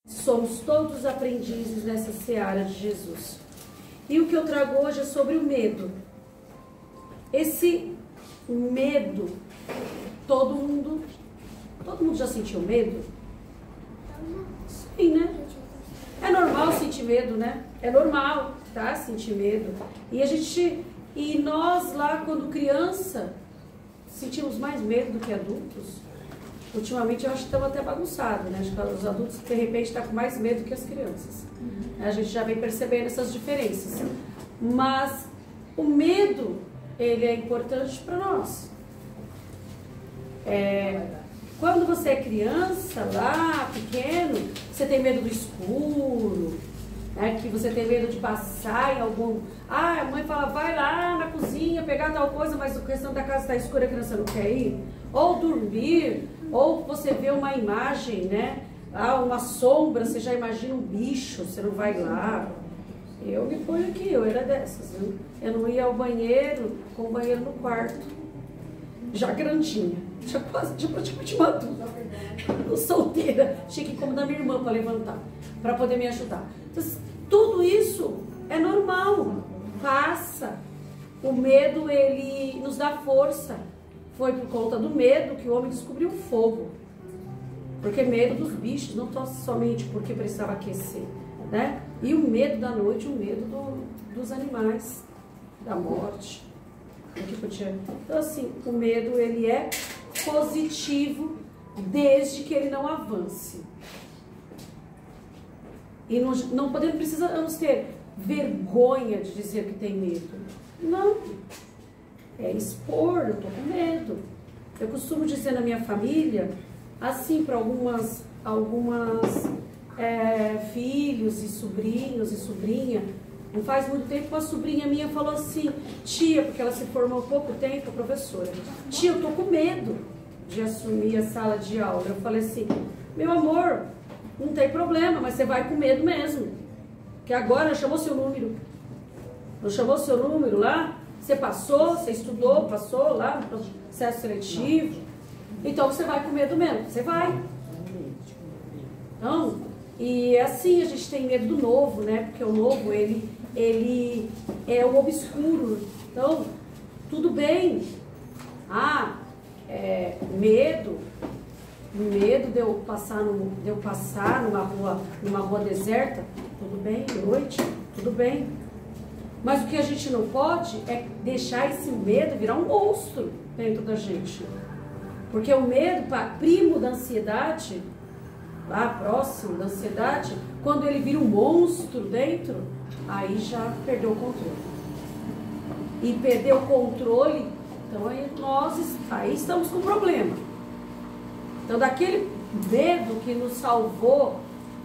Somos todos aprendizes nessa seara de Jesus. E o que eu trago hoje é sobre o medo. Esse medo, todo mundo já sentiu medo? Sim, né? É normal sentir medo, né? É normal, tá? Sentir medo. E nós lá, quando criança, sentimos mais medo do que adultos. Ultimamente eu acho que estamos até bagunçados, né? Acho que os adultos, de repente, estão com mais medo que as crianças. A gente já vem percebendo essas diferenças. Mas o medo, ele é importante para nós. Quando você é criança, lá, pequeno, você tem medo do escuro, né? Que você tem medo de passar em algum... Ah, a mãe fala, vai lá na cozinha pegar tal coisa, mas a questão da casa está escura, a criança não quer ir. Ou dormir, ou você vê uma imagem, né? Ah, uma sombra, você já imagina um bicho, você não vai lá. Eu me ponho aqui, eu era dessas, viu? Eu não ia ao banheiro, com o banheiro no quarto. Já grandinha, já praticamente madura. Solteira, tinha que ir como da minha irmã para levantar, para poder me ajudar. Então, tudo isso é normal, passa. O medo, ele nos dá força. Foi por conta do medo que o homem descobriu o fogo. Porque medo dos bichos, não somente porque precisava aquecer, né? E o medo da noite, o medo dos animais, da morte. Então, assim, o medo, ele é positivo desde que ele não avance. E não precisamos ter vergonha de dizer que tem medo. Não. É expor, eu tô com medo. Eu costumo dizer na minha família, assim, para algumas filhos e sobrinhos e sobrinha. Não faz muito tempo, uma sobrinha minha falou assim, tia, porque ela se formou há pouco tempo, professora, tia, eu tô com medo de assumir a sala de aula. Eu falei assim, meu amor, não tem problema, mas você vai com medo mesmo. Que agora chamou seu número. Não chamou seu número lá? Você passou, você estudou, passou lá no processo seletivo. Então você vai com medo mesmo, você vai. Então, e assim a gente tem medo do novo, né? Porque o novo, ele é o obscuro. Então, tudo bem. Medo de eu passar numa rua deserta, tudo bem, de noite, tudo bem. Mas o que a gente não pode é deixar esse medo virar um monstro dentro da gente. Porque o medo, primo da ansiedade, lá próximo da ansiedade, quando ele vira um monstro dentro, aí já perdeu o controle. E perder o controle, então aí estamos com problema. Então daquele medo que nos salvou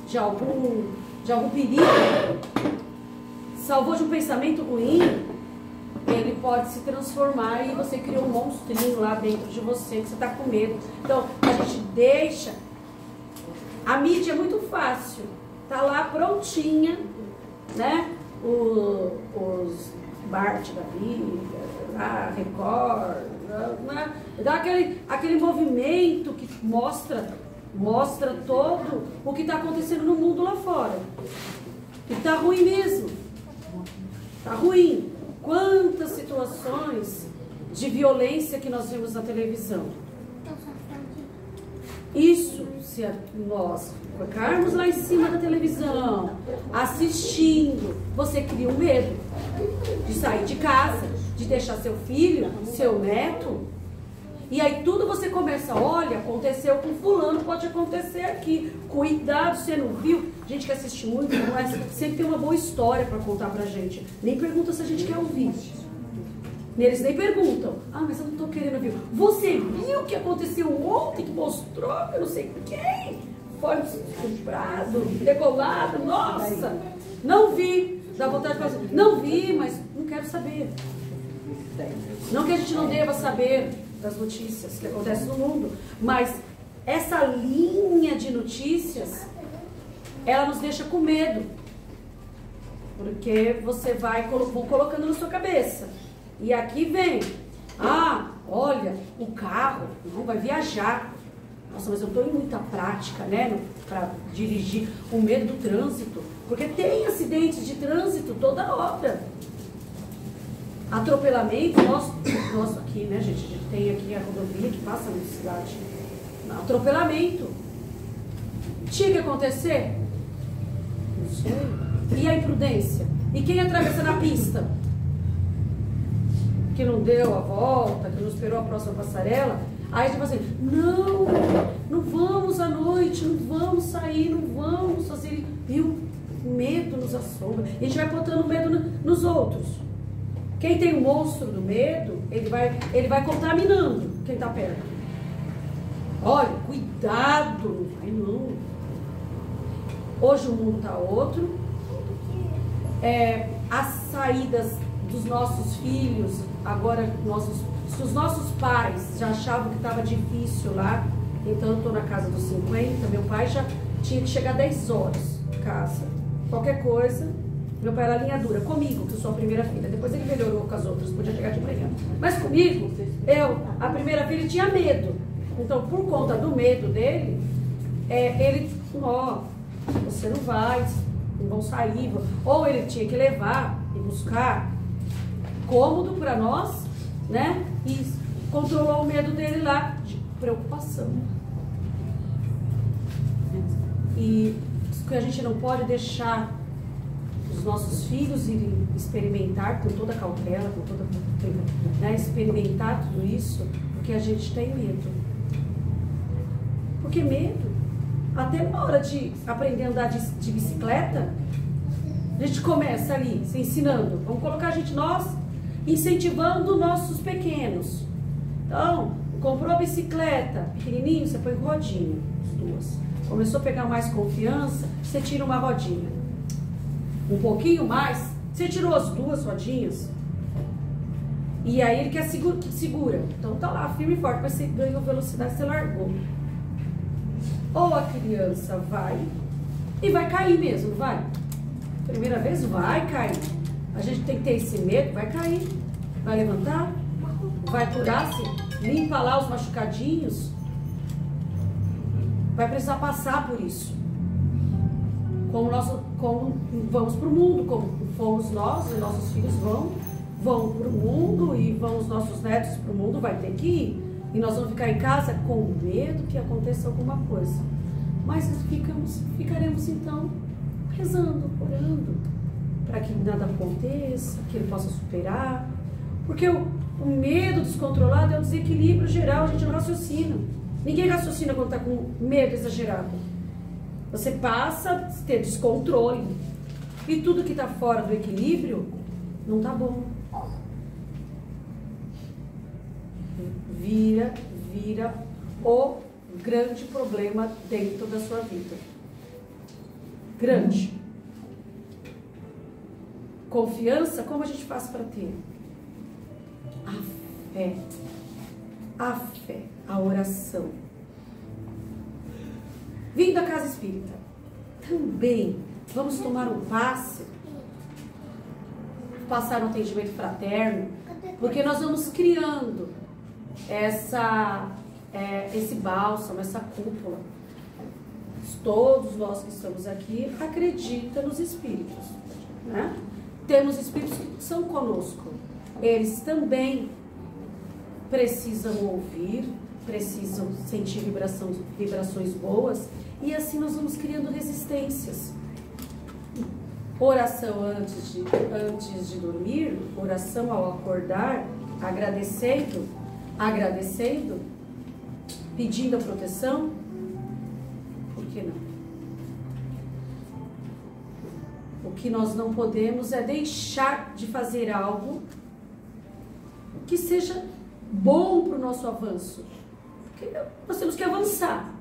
de algum perigo, salvou de um pensamento ruim, ele pode se transformar e você cria um monstrinho lá dentro de você, que você está com medo. Então, a gente deixa. A mídia é muito fácil, tá lá prontinha, né? Os Bart da vida, a Record, dá aquele movimento que mostra todo o que está acontecendo no mundo lá fora. E tá ruim mesmo. Tá ruim. Quantas situações de violência que nós vemos na televisão. Isso, se nós ficarmos lá em cima da televisão, assistindo, você cria um medo de sair de casa, de deixar seu filho, seu neto. E aí tudo você começa, olha, aconteceu com fulano, pode acontecer aqui. Cuidado, você não viu? Gente que assiste muito, sempre tem uma boa história para contar pra gente. Nem pergunta se a gente quer ouvir. Eles nem perguntam. Mas eu não tô querendo ouvir. Você viu o que aconteceu ontem, que mostrou, eu não sei quem? Foi estuprado, degolado, nossa! Não vi. Dá vontade de fazer. Não vi, mas não quero saber. Não que a gente não deva saber das notícias que acontecem no mundo, mas essa linha de notícias, ela nos deixa com medo, porque você vão colocando na sua cabeça, e aqui vem, olha, o carro não vai viajar, Nossa, mas eu estou em muita prática, né, para dirigir. O medo do trânsito, porque tem acidentes de trânsito toda hora. Atropelamento, nós aqui, né, gente, a gente tem aqui a rodovia que passa na cidade. Atropelamento. Tinha que acontecer? Não sei. E a imprudência? E quem atravessa na pista? Que não deu a volta, que não esperou a próxima passarela? Aí tipo assim, não vamos à noite, não vamos sair, não vamos fazer. E o medo nos assombra. E a gente vai botando medo nos outros. Quem tem o monstro do medo, ele vai contaminando quem está perto. Olha, cuidado, não vai não. Hoje o mundo está outro. As saídas dos nossos filhos, agora se os nossos pais já achavam que estava difícil lá, então eu estou na casa dos 50, meu pai já tinha que chegar 10 horas em casa. Qualquer coisa, meu pai era linha dura, comigo, que eu sou a primeira filha, depois ele melhorou com as outras, podia chegar de manhã. Mas comigo, a primeira filha, tinha medo. Então, por conta do medo dele, ele, você não vai, não vão sair. Ou ele tinha que levar e buscar, cômodo para nós, né? E controlou o medo dele lá, de preocupação. E que a gente não pode deixar os nossos filhos irem experimentar com toda cautela, com toda, né? Experimentar tudo isso, porque a gente tem medo. Porque medo, até na hora de aprender a andar de bicicleta, a gente começa ali, se ensinando. Vamos colocar nós, incentivando nossos pequenos. Então, comprou a bicicleta, pequenininho, você põe rodinha, as duas. Começou a pegar mais confiança, você tira uma rodinha. Um pouquinho mais, você tirou as duas rodinhas. E aí ele quer segura. Então tá lá, firme e forte, mas você ganhou velocidade, você largou. Ou a criança vai e vai cair mesmo, vai. Primeira vez vai cair. A gente tem que ter esse medo, vai cair. Vai levantar, vai curar-se, limpa lá os machucadinhos. Vai precisar passar por isso. Como vamos para o mundo, como fomos nós, e nossos filhos vão para o mundo e vão os nossos netos para o mundo, vai ter que ir. E nós vamos ficar em casa com medo que aconteça alguma coisa. Mas ficaremos então rezando, orando, para que nada aconteça, que ele possa superar. Porque o medo descontrolado é um desequilíbrio geral, a gente não raciocina. Ninguém raciocina quando está com medo exagerado. Você passa a ter descontrole. E tudo que está fora do equilíbrio não está bom. Vira o grande problema dentro da sua vida. Grande. Confiança, como a gente faz para ter? A fé, a oração. Vindo à casa espírita, também vamos tomar um passe, passar um atendimento fraterno, porque nós vamos criando esse bálsamo, essa cúpula. Todos nós que estamos aqui acreditam nos espíritos, né? Temos espíritos que são conosco. Eles também precisam ouvir, precisam sentir vibrações boas, e assim nós vamos criando resistências. Oração antes de dormir, oração ao acordar, agradecendo, pedindo a proteção. Por que não? O que nós não podemos é deixar de fazer algo que seja bom para o nosso avanço. Porque nós temos que avançar.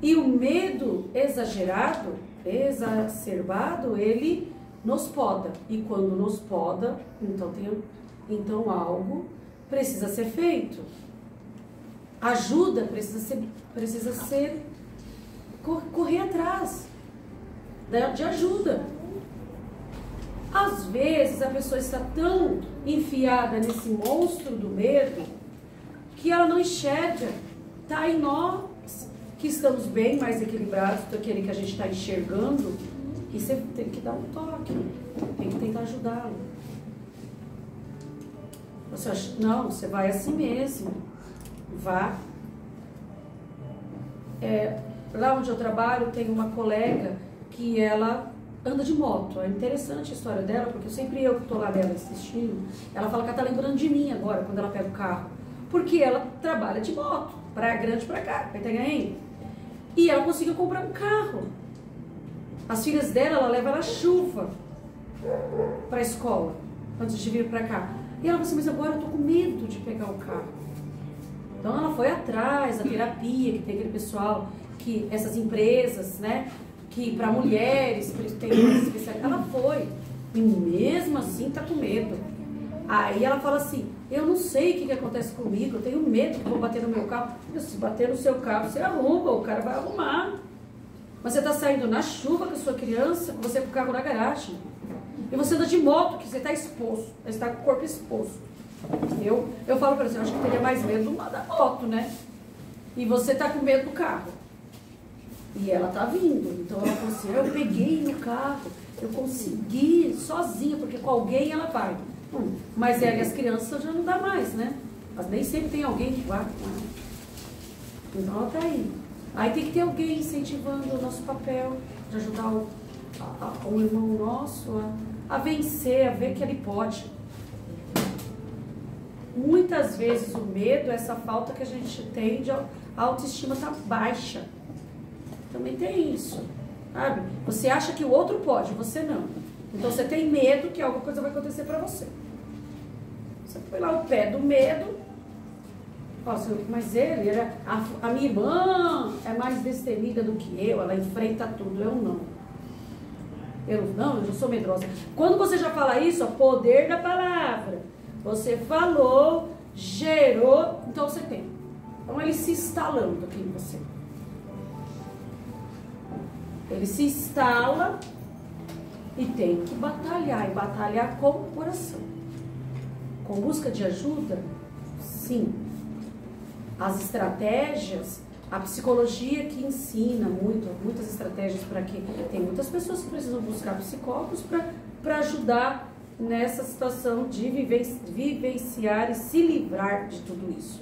E o medo exagerado, exacerbado, ele nos poda. E quando nos poda, então algo precisa ser feito. Ajuda precisa ser correr atrás de ajuda. Às vezes a pessoa está tão enfiada nesse monstro do medo que ela não enxerga, está em nó, que estamos bem mais equilibrados do que aquele que a gente está enxergando, e você tem que dar um toque, tem que tentar ajudá-lo. Você acha, não, você vai assim mesmo, vá. Lá onde eu trabalho tem uma colega que ela anda de moto. É interessante a história dela, porque sempre eu que estou lá dela assistindo, ela fala que ela está lembrando de mim agora, quando ela pega o carro. Porque ela trabalha de moto, Praia Grande pra cá, pra Itanhaém. E ela conseguiu comprar um carro. As filhas dela, ela leva na chuva pra escola, antes de vir pra cá. E ela falou assim, mas agora eu tô com medo de pegar o carro. Então ela foi atrás da terapia, que tem aquele pessoal, que essas empresas, né, que para mulheres, tem mais especialidade. Ela foi, e mesmo assim tá com medo. Aí ela fala assim, eu não sei o que acontece comigo, eu tenho medo que vão bater no meu carro. Se bater no seu carro, você arruma, o cara vai arrumar. Mas você tá saindo na chuva com a sua criança, com você com o carro na garagem. E você anda de moto, que você está exposto, você está com o corpo exposto. Eu falo para você, eu acho que teria mais medo da moto, né? E você tá com medo do carro. E ela tá vindo. Então ela falou assim, eu peguei no carro, eu consegui sozinha, porque com alguém ela vai. Mas ela e as crianças já não dá mais, né? Mas nem sempre tem alguém que vai com ela. Então ela tá aí. Aí tem que ter alguém incentivando o nosso papel, de ajudar o irmão nosso a vencer, a ver que ele pode. Muitas vezes o medo é essa falta que a gente tem de autoestima tá baixa. Também tem isso, sabe? Você acha que o outro pode, você não. Então você tem medo que alguma coisa vai acontecer pra você. Você põe lá o pé do medo. Nossa, mas a minha irmã é mais destemida do que eu, ela enfrenta tudo, eu não. Eu sou medrosa. Quando você já fala isso, ó, poder da palavra. Você falou, gerou, então você tem. Então ele se instalando aqui em você. Ele se instala e tem que batalhar, e batalhar com o coração. Com busca de ajuda, sim. As estratégias, a psicologia que ensina muitas estratégias para que tem muitas pessoas que precisam buscar psicólogos para ajudar nessa situação de vivenciar e se livrar de tudo isso.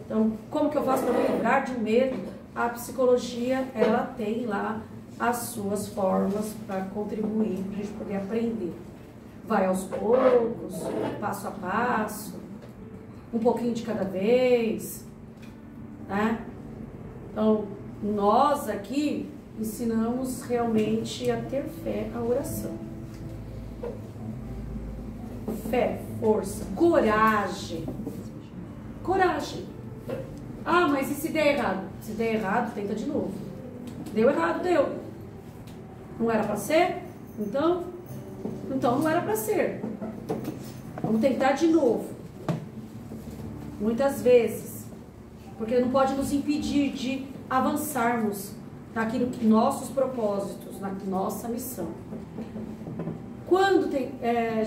Então, como que eu faço para me livrar de um medo? A psicologia, ela tem lá as suas formas para contribuir, para a gente poder aprender. Vai aos poucos, passo a passo, um pouquinho de cada vez, né? Então, nós aqui ensinamos realmente a ter fé, a oração. Fé, força, coragem. Coragem. Ah, mas e se der errado? Se der errado, tenta de novo. Deu errado, deu. Não era para ser? Então não era para ser. Vamos tentar de novo. Muitas vezes. Porque não pode nos impedir de avançarmos naquilo que nossos propósitos, na nossa missão. Quando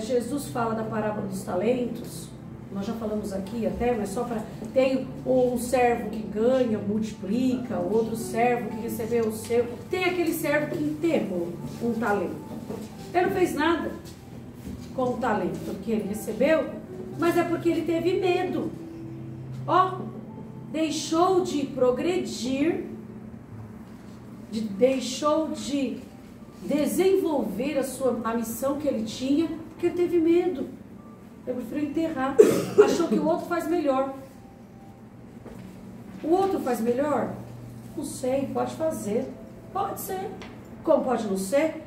Jesus fala da parábola dos talentos, nós já falamos aqui até, mas só para... Tem um servo que ganha, multiplica, outro servo que recebeu o seu. Tem aquele servo que enterrou um talento. Ele não fez nada com o talento que ele recebeu, mas é porque ele teve medo. Deixou de progredir, deixou de desenvolver a missão que ele tinha, porque ele teve medo. Eu prefiro enterrar. Achou que o outro faz melhor. O outro faz melhor? Não sei, pode fazer. Pode ser. Como pode não ser?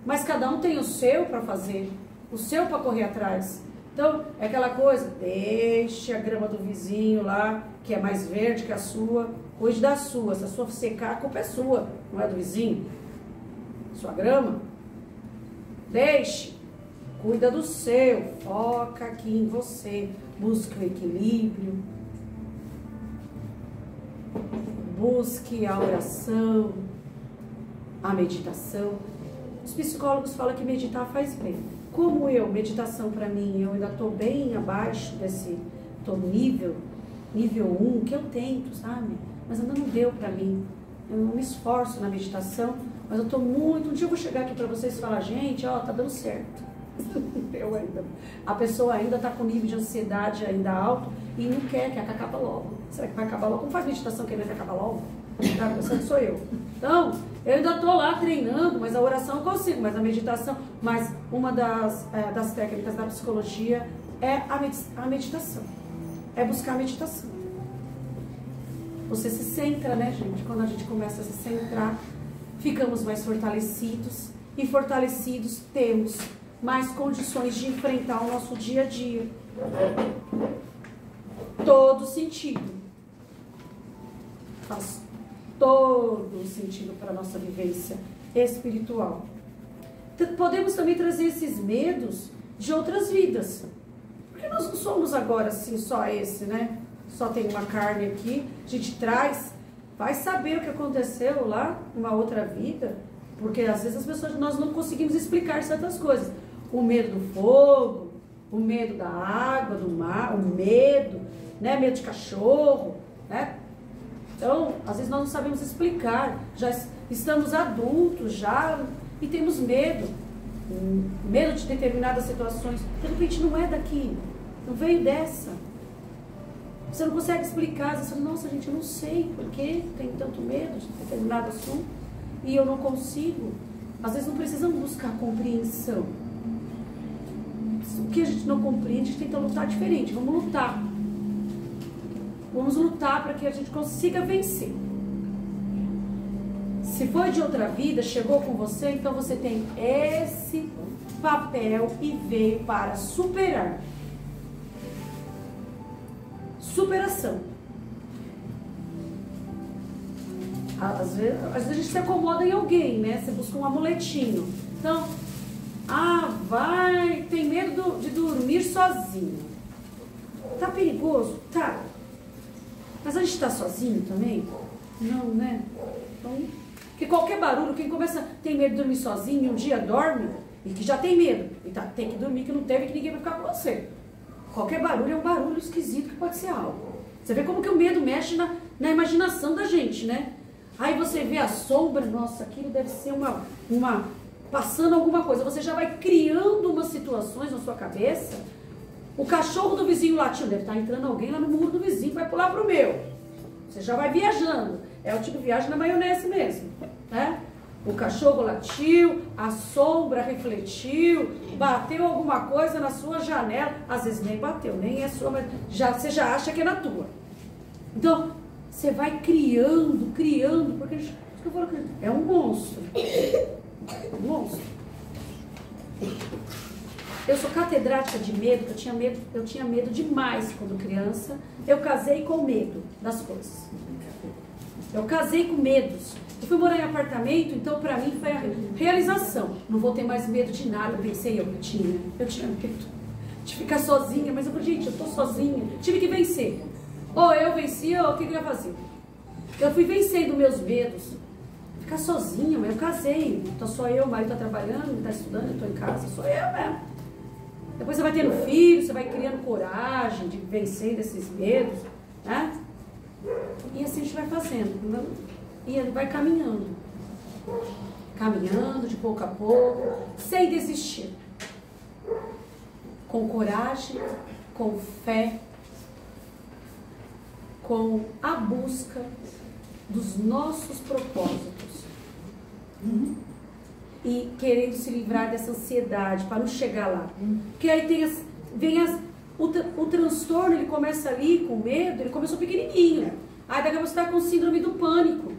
Mas cada um tem o seu para fazer, o seu para correr atrás. Então, é aquela coisa, deixe a grama do vizinho lá, que é mais verde que a sua, cuide da sua. Se a sua secar, a culpa é sua, não é do vizinho. Sua grama. Deixe. Cuida do seu, foca aqui em você, busque o equilíbrio, busque a oração, a meditação. Os psicólogos falam que meditar faz bem. Como meditação para mim, eu ainda estou bem abaixo desse, estou nível 1, que eu tento, sabe? mas ainda não deu para mim. Eu não me esforço na meditação, mas eu estou muito... Um dia eu vou chegar aqui para vocês e falar, gente, ó, tá dando certo. A pessoa ainda está com nível de ansiedade ainda alto e não quer que acabe logo. Será que vai acabar logo? Como faz meditação querendo que acabe logo? Tá pensando sou eu. Então, eu ainda estou lá treinando, mas a oração eu consigo, mas a meditação... Mas uma das técnicas da psicologia é a meditação. É buscar a meditação. Você se centra, né, gente? Quando a gente começa a se centrar, ficamos mais fortalecidos. E fortalecidos temos mais condições de enfrentar o nosso dia a dia. Todo sentido. Faz todo sentido para a nossa vivência espiritual. Podemos também trazer esses medos de outras vidas. Porque nós não somos agora assim só esse, né? Só tem uma carne aqui. A gente traz, vai saber o que aconteceu lá numa outra vida. Porque às vezes as pessoas, nós não conseguimos explicar certas coisas. O medo do fogo, o medo da água, do mar, o medo, né? Medo de cachorro, né? Então, às vezes nós não sabemos explicar. Já estamos adultos já e temos medo. Medo de determinadas situações. De repente não é daqui, não veio dessa. Você não consegue explicar. Você fala, nossa gente, eu não sei por que tenho tanto medo de determinado assunto e eu não consigo. Às vezes não precisamos buscar compreensão. O que a gente não compreende, a gente tenta lutar diferente. Vamos lutar. Vamos lutar para que a gente consiga vencer. Se foi de outra vida, chegou com você, então você tem esse papel e veio para superar. Superação. Às vezes a gente se acomoda em alguém, né? Você busca um amuletinho. Então, tem medo de dormir sozinho. Tá perigoso? Tá. Mas a gente tá sozinho também? Não, né? Então, porque qualquer barulho, quem tem medo de dormir sozinho, um dia dorme, e que já tem medo, e tem que dormir, que não teve, que ninguém vai ficar com você. Qualquer barulho é um barulho esquisito que pode ser algo. Você vê como que o medo mexe na imaginação da gente, né? Aí você vê a sombra, nossa, aquilo deve ser passando alguma coisa. Você já vai criando umas situações na sua cabeça. O cachorro do vizinho latindo, deve estar entrando alguém lá no muro do vizinho, vai pular pro meu. Você já vai viajando. É o tipo de viagem na maionese mesmo, né? O cachorro latiu, a sombra refletiu, bateu alguma coisa na sua janela. Às vezes nem bateu, nem é sua, mas você já acha que é na tua. Então, você vai criando, porque eu falo que é um monstro. Um monstro. Eu sou catedrática de medo, eu tinha medo demais quando criança. Eu casei com medo das coisas. Eu casei com medos. Eu fui morar em apartamento, então pra mim foi a realização. Não vou ter mais medo de nada, pensei eu tinha medo de ficar sozinha, mas eu falei, gente, eu tô sozinha, tive que vencer. Ou eu vencia, ou o que eu ia fazer? Eu fui vencendo meus medos. Ficar sozinha, mas eu casei, então só eu, o marido tá trabalhando, tá estudando, eu tô em casa, sou eu mesmo. Depois você vai tendo filho, você vai criando coragem de vencer desses medos, né? E assim a gente vai fazendo, e ele vai caminhando. Caminhando de pouco a pouco, sem desistir. Com coragem, com fé, com a busca dos nossos propósitos. E querendo se livrar dessa ansiedade para não chegar lá. Porque aí o transtorno, ele começa ali com medo, ele começou pequenininho. Aí daqui a pouco você está com síndrome do pânico.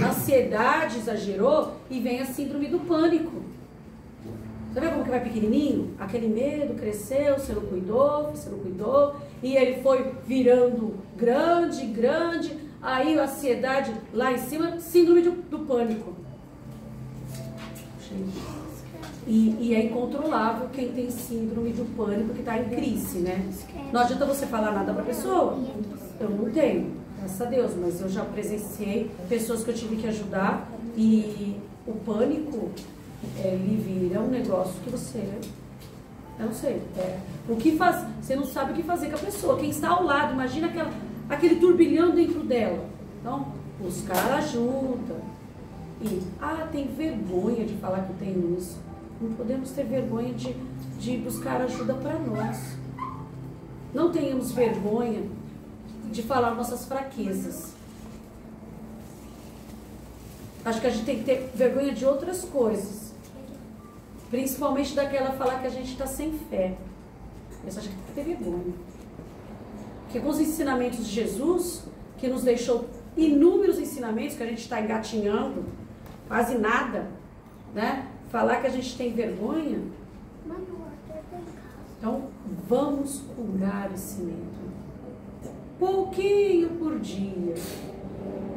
A ansiedade exagerou e vem a síndrome do pânico. Você vê como que vai pequenininho? Aquele medo cresceu, você não cuidou, e ele foi virando grande, aí a ansiedade lá em cima, síndrome do pânico. E é incontrolável quem tem síndrome do pânico que está em crise, né? Não adianta você falar nada para a pessoa. Eu não tenho, graças a Deus, mas eu já presenciei pessoas que eu tive que ajudar e o pânico, ele vira um negócio que eu não sei, o que faz, você não sabe o que fazer com a pessoa. Quem está ao lado, imagina aquele turbilhão dentro dela. Então, buscar ajuda. E, tem vergonha de falar que eu tenho isso. Não podemos ter vergonha de buscar ajuda para nós. Não tenhamos vergonha de falar nossas fraquezas. Acho que a gente tem que ter vergonha de outras coisas. Principalmente daquela falar que a gente está sem fé. Essa acho que tem que ter vergonha. Porque com os ensinamentos de Jesus, que nos deixou inúmeros ensinamentos, que a gente está engatinhando, quase nada, né? Falar que a gente tem vergonha. Então, vamos curar esse medo. Pouquinho por dia.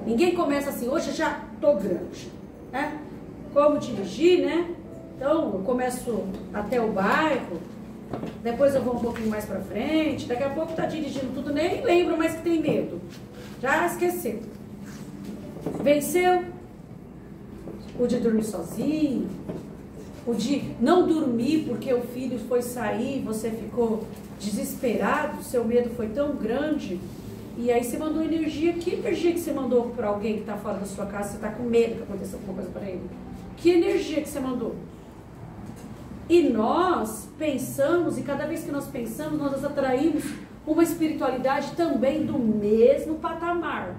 Ninguém começa assim, hoje já estou grande, né? Como dirigir, né? Então, eu começo até o bairro, depois eu vou um pouquinho mais para frente, daqui a pouco está dirigindo tudo, nem lembro mais que tem medo. Já esqueceu. Venceu o de dormir sozinho, o de não dormir porque o filho foi sair, você ficou desesperado, seu medo foi tão grande, e aí você mandou energia. Que energia que você mandou para alguém que está fora da sua casa, você está com medo que aconteça alguma coisa para ele? Que energia que você mandou? E nós pensamos, e cada vez que nós pensamos, nós atraímos uma espiritualidade também do mesmo patamar,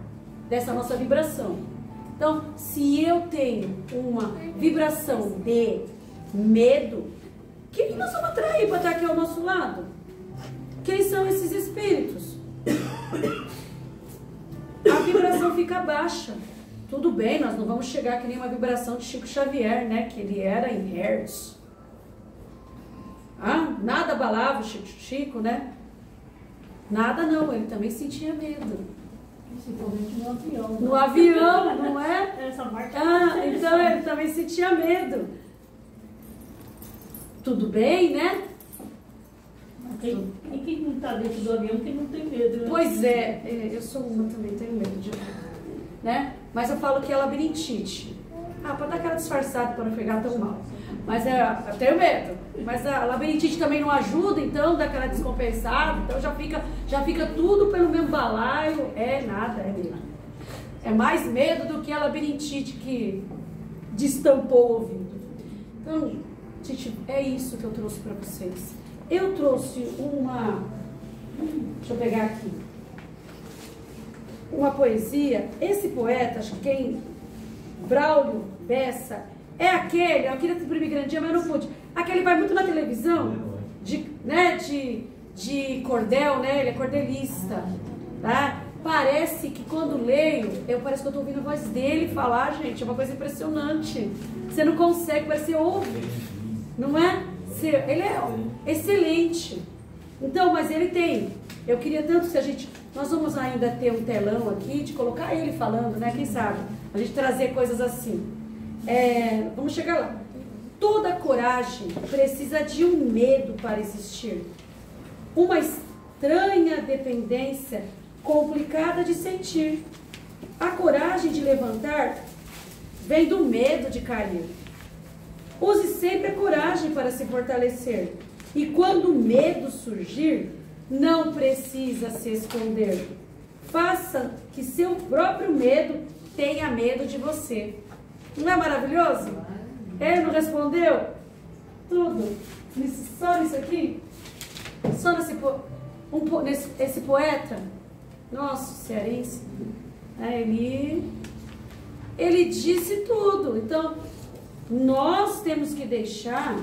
dessa nossa vibração. Então, se eu tenho uma vibração de medo, quem que nós vamos atrair para estar aqui ao nosso lado? Quem são esses espíritos? A vibração fica baixa. Tudo bem, nós não vamos chegar que nem uma vibração de Chico Xavier, né? Que ele era em hertz. Nada abalava o Chico, né? Nada não, ele também sentia medo. Principalmente no avião. No avião, não é? Essa parte. Então ele também sentia medo. Tudo bem, né? E quem não está dentro do avião, quem não tem medo, né? Pois é, eu sou uma também, tenho medo de né? Mas eu falo que é labirintite. Para dar aquela disfarçada para não pegar tão mal. Mas eu tenho medo. Mas a labirintite também não ajuda, então dá aquela descompensada, então já fica tudo pelo mesmo balaio. É nada, é medo. É mais medo do que a labirintite que destampou o ouvido. Então, gente, é isso que eu trouxe para vocês. Eu trouxe deixa eu pegar aqui, uma poesia. Esse poeta, acho que Braulio Bessa, é aquele, eu queria imprimir grandinha, mas não pude. Aquele vai muito na televisão, de cordel, né? Ele é cordelista, tá? Parece que quando leio, parece que eu estou ouvindo a voz dele falar, gente, é uma coisa impressionante. Você não consegue, parece que você ouve, não é? Ele é excelente. Então, mas ele tem. Eu queria tanto que nós vamos ainda ter um telão aqui, de colocar ele falando, né? Quem sabe? A gente trazer coisas assim. Vamos chegar lá. Toda coragem precisa de um medo para existir. Uma estranha dependência complicada de sentir. A coragem de levantar vem do medo de cair. Use sempre a coragem para se fortalecer. E quando o medo surgir, não precisa se esconder. Faça que seu próprio medo tenha medo de você. Não é maravilhoso? Ele não respondeu? Tudo. Só nisso aqui? Só esse poeta? Nosso cearense. Ele disse tudo. Então, nós temos que deixar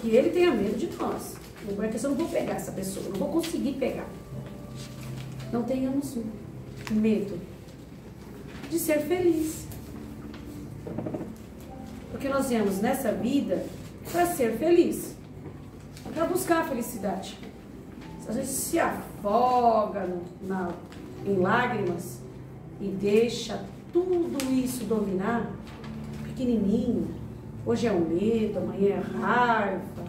que ele tenha medo de nós. Não é que eu não vou pegar essa pessoa, eu não vou conseguir pegar. Não tenhamos medo de ser feliz. Porque nós viemos nessa vida para ser feliz, para buscar a felicidade. A gente se afoga em lágrimas e deixa tudo isso dominar, pequenininho. Hoje é o medo, amanhã é a raiva,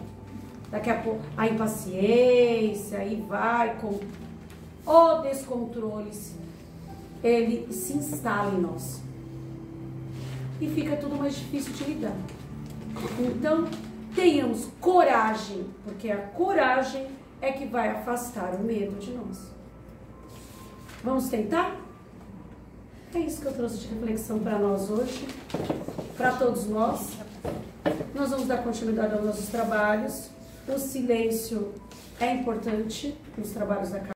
daqui a pouco a impaciência, aí vai com o descontrole, ele se instala em nós. E fica tudo mais difícil de lidar. Então, tenhamos coragem, porque a coragem é que vai afastar o medo de nós. Vamos tentar? É isso que eu trouxe de reflexão para nós hoje, para todos nós. Nós vamos dar continuidade aos nossos trabalhos. O silêncio é importante nos trabalhos da casa.